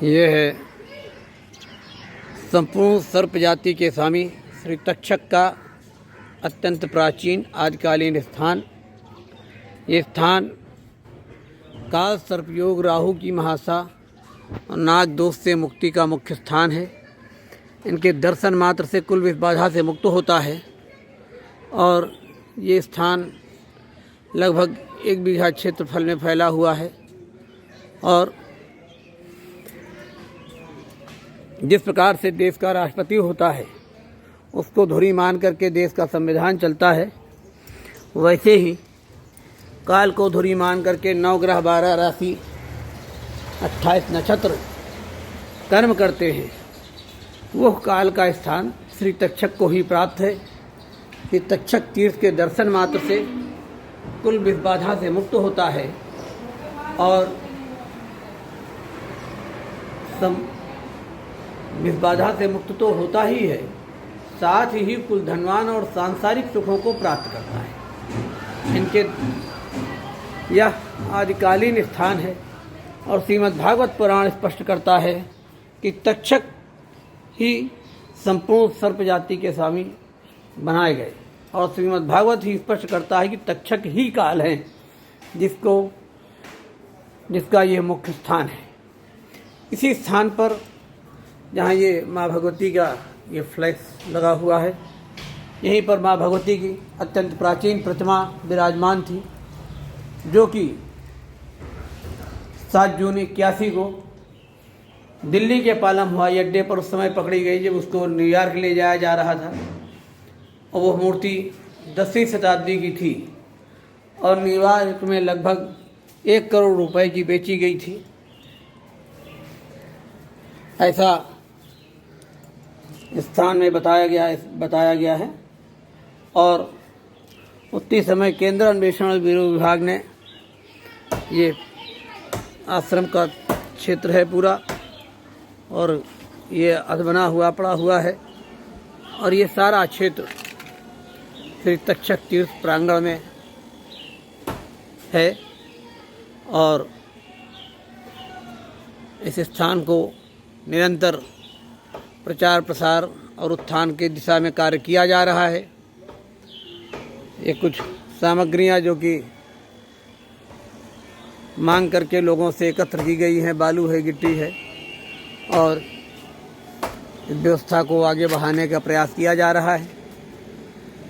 ये है संपूर्ण सर्प जाति के स्वामी श्री तक्षक का अत्यंत प्राचीन आदिकालीन स्थान। ये स्थान काल सर्पयोग, राहु की महासा और नाग दोष से मुक्ति का मुख्य स्थान है। इनके दर्शन मात्र से कुल विष बाधा से मुक्त होता है और ये स्थान लगभग 1 बीघा क्षेत्रफल में फैला हुआ है। और जिस प्रकार से देश का राष्ट्रपति होता है उसको धुरी मान करके देश का संविधान चलता है, वैसे ही काल को धुरी मान करके 9 ग्रह, 12 राशि, 28 नक्षत्र कर्म करते हैं। वह काल का स्थान श्री तक्षक को ही प्राप्त है कि तक्षक तीर्थ के दर्शन मात्र से कुल विष बाधा से मुक्त होता है और विष बाधा से मुक्त तो होता ही है, साथ ही कुल धनवान और सांसारिक सुखों को प्राप्त करता है। इनके यह आदिकालीन स्थान है और श्रीमद् भागवत पुराण स्पष्ट करता है कि तक्षक ही संपूर्ण सर्प जाति के स्वामी बनाए गए और श्रीमद् भागवत ही स्पष्ट करता है कि तक्षक ही काल है जिसका ये मुख्य स्थान है। इसी स्थान पर जहाँ ये माँ भगवती का ये फ्लैक्स लगा हुआ है, यहीं पर माँ भगवती की अत्यंत प्राचीन प्रतिमा विराजमान थी, जो कि 7 जून 81 को दिल्ली के पालम हवाई अड्डे पर उस समय पकड़ी गई, जब उसको न्यूयॉर्क ले जाया जा रहा था। और वो मूर्ति 10वीं शताब्दी की थी और न्यूयॉर्क में लगभग 1 करोड़ रुपए की बेची गई थी, ऐसा स्थान में बताया गया है। और उतनी समय केंद्र अन्वेषण ब्यूरो विभाग ने, ये आश्रम का क्षेत्र है पूरा और ये अधबना हुआ पड़ा हुआ है और ये सारा क्षेत्र श्री तक्षक तीर्थ प्रांगण में है। और इस स्थान को निरंतर प्रचार प्रसार और उत्थान की दिशा में कार्य किया जा रहा है। ये कुछ सामग्रियां जो कि मांग करके लोगों से एकत्र की गई हैं, बालू है, गिट्टी है, और इस व्यवस्था को आगे बढ़ाने का प्रयास किया जा रहा है।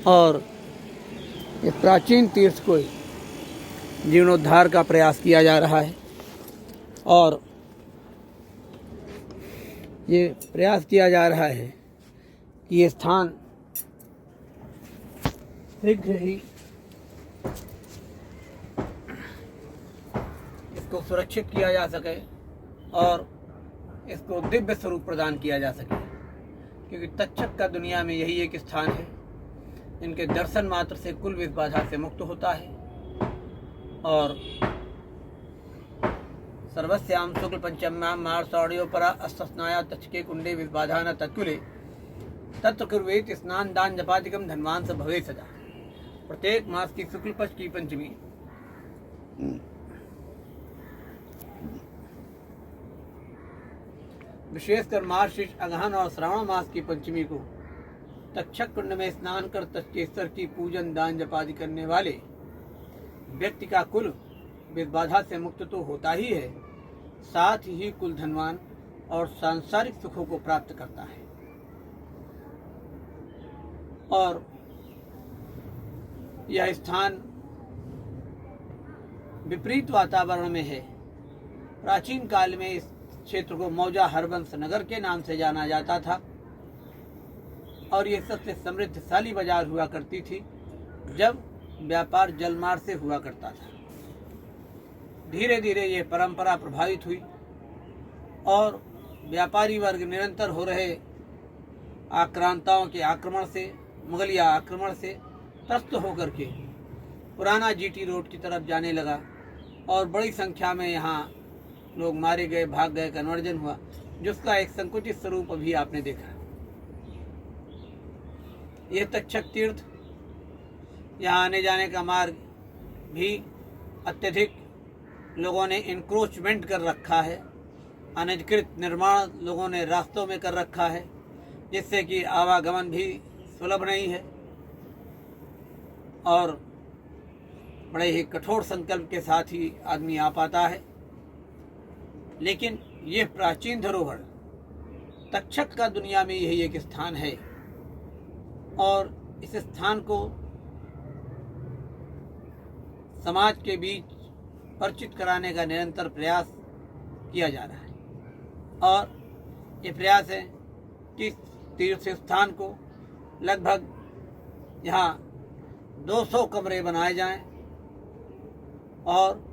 और इस प्राचीन तीर्थ को जीर्णोद्धार का प्रयास किया जा रहा है और ये प्रयास किया जा रहा है कि ये स्थान शीघ्र ही इसको सुरक्षित किया जा सके और इसको दिव्य स्वरूप प्रदान किया जा सके, क्योंकि तक्षक का दुनिया में यही एक स्थान है। इनके दर्शन मात्र से कुल विष बाधा से मुक्त होता है और सर्वस्याम शुक्ल पंचम्याम मार्षौर्योपरा अस्नाया तक्षके कुंडे विष बाधा न तत्कुले तत्र कुर्वेत स्नान दान जपादिकम धनवान स भवे सदा। प्रत्येक मास की शुक्ल पक्ष की पंचमी विशेषकर मार्गशीर्ष, अगहन और श्रावण मास की पंचमी को तक्षक कुंड में स्नान कर तक्षकेश्वर की पूजन, दान जपादि करने वाले व्यक्ति का कुल विष बाधा से मुक्त तो होता ही है, साथ ही कुल धनवान और सांसारिक सुखों को प्राप्त करता है। और यह स्थान विपरीत वातावरण में है। प्राचीन काल में इस क्षेत्र को मौजा हरबंश नगर के नाम से जाना जाता था और ये सबसे समृद्धशाली बाजार हुआ करती थी जब व्यापार जलमार्ग से हुआ करता था। धीरे धीरे ये परंपरा प्रभावित हुई और व्यापारी वर्ग निरंतर हो रहे आक्रांताओं के आक्रमण से, मुगलिया आक्रमण से त्रस्त होकर के पुराना जीटी रोड की तरफ जाने लगा और बड़ी संख्या में यहाँ लोग मारे गए, भाग गए, कन्वर्जन हुआ, जिसका एक संकुचित स्वरूप अभी आपने देखा। यह तक्षक तीर्थ, यहाँ आने जाने का मार्ग भी अत्यधिक लोगों ने इंक्रोचमेंट कर रखा है अनधिकृत निर्माण लोगों ने रास्तों में कर रखा है, जिससे कि आवागमन भी सुलभ नहीं है और बड़े ही कठोर संकल्प के साथ ही आदमी आ पाता है। लेकिन यह प्राचीन धरोहर तक्षक का दुनिया में यही एक स्थान है और इस स्थान को समाज के बीच परिचित कराने का निरंतर प्रयास किया जा रहा है और ये प्रयास है कि तीर्थ स्थान को लगभग यहाँ 200 कमरे बनाए जाएं और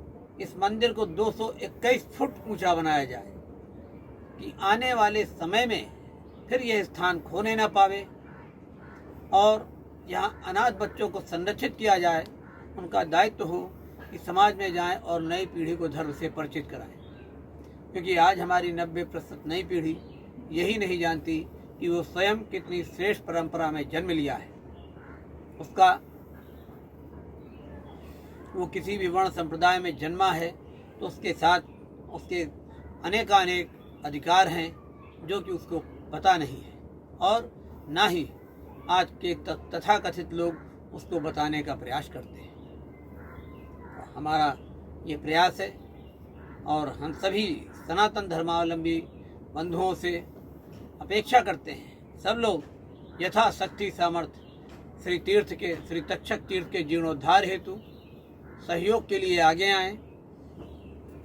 इस मंदिर को 221 फुट ऊंचा बनाया जाए कि आने वाले समय में फिर यह स्थान खोने न पावे और यहाँ अनाथ बच्चों को संरक्षित किया जाए। उनका दायित्व हो कि समाज में जाएं और नई पीढ़ी को धर्म से परिचित कराएं, क्योंकि आज हमारी 90% नई पीढ़ी यही नहीं जानती कि वो स्वयं कितनी श्रेष्ठ परंपरा में जन्म लिया है। वो किसी भी वर्ण संप्रदाय में जन्मा है तो उसके साथ उसके अनेकानेक अधिकार हैं जो कि उसको पता नहीं है और ना ही आज के तथाकथित लोग उसको बताने का प्रयास करते हैं। हमारा ये प्रयास है और हम सभी सनातन धर्मावलंबी बंधुओं से अपेक्षा करते हैं सब लोग यथाशक्ति सामर्थ्य श्री तक्षक तीर्थ के जीर्णोद्धार हेतु सहयोग के लिए आगे आएं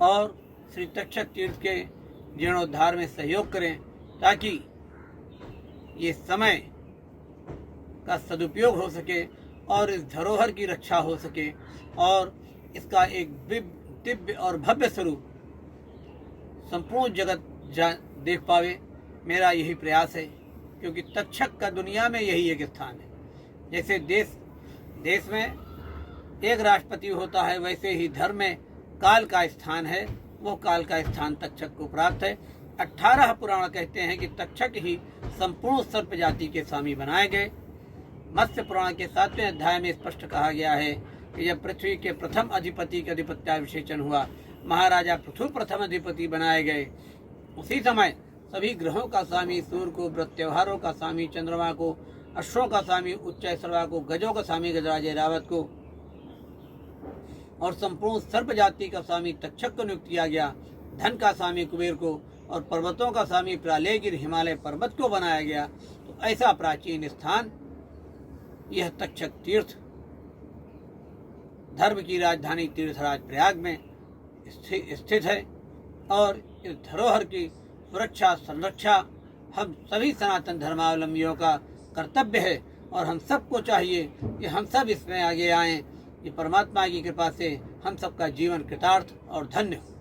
और श्री तक्षक तीर्थ के जीर्णोद्धार में सहयोग करें ताकि ये समय का सदुपयोग हो सके और इस धरोहर की रक्षा हो सके और इसका एक दिव्य और भव्य स्वरूप संपूर्ण जगत देख पावे। मेरा यही प्रयास है, क्योंकि तक्षक का दुनिया में यही एक स्थान है। जैसे देश में एक राष्ट्रपति होता है, वैसे ही धर्म में काल का स्थान है, वो काल का स्थान तक्षक को प्राप्त है। 18 पुराण कहते हैं कि तक्षक ही संपूर्ण सर्प जाति के स्वामी बनाए गए। मत्स्य पुराण के 7वें अध्याय में स्पष्ट कहा गया है कि जब पृथ्वी के प्रथम अधिपति का अधिपत्याभिषेचन हुआ, महाराजा पृथु प्रथम अधिपति बनाए गए, उसी समय सभी ग्रहों का स्वामी सूर्य को, व्रत त्योहारों का स्वामी चंद्रमा को, अश्वों का स्वामी उच्चैश्रवा को, गजों का स्वामी गजराज रावत को और संपूर्ण सर्प जाति का स्वामी तक्षक को नियुक्त किया गया। धन का स्वामी कुबेर को और पर्वतों का स्वामी प्रालयगिर हिमालय पर्वत को बनाया गया। तो ऐसा प्राचीन स्थान यह तक्षक तीर्थ धर्म की राजधानी तीर्थराज प्रयाग में स्थित है और इस धरोहर की सुरक्षा संरक्षा हम सभी सनातन धर्मावलंबियों का कर्तव्य है और हम सबको चाहिए कि हम सब इसमें आगे आएं। ये परमात्मा की कृपा से हम सबका जीवन कृतार्थ और धन्य हो।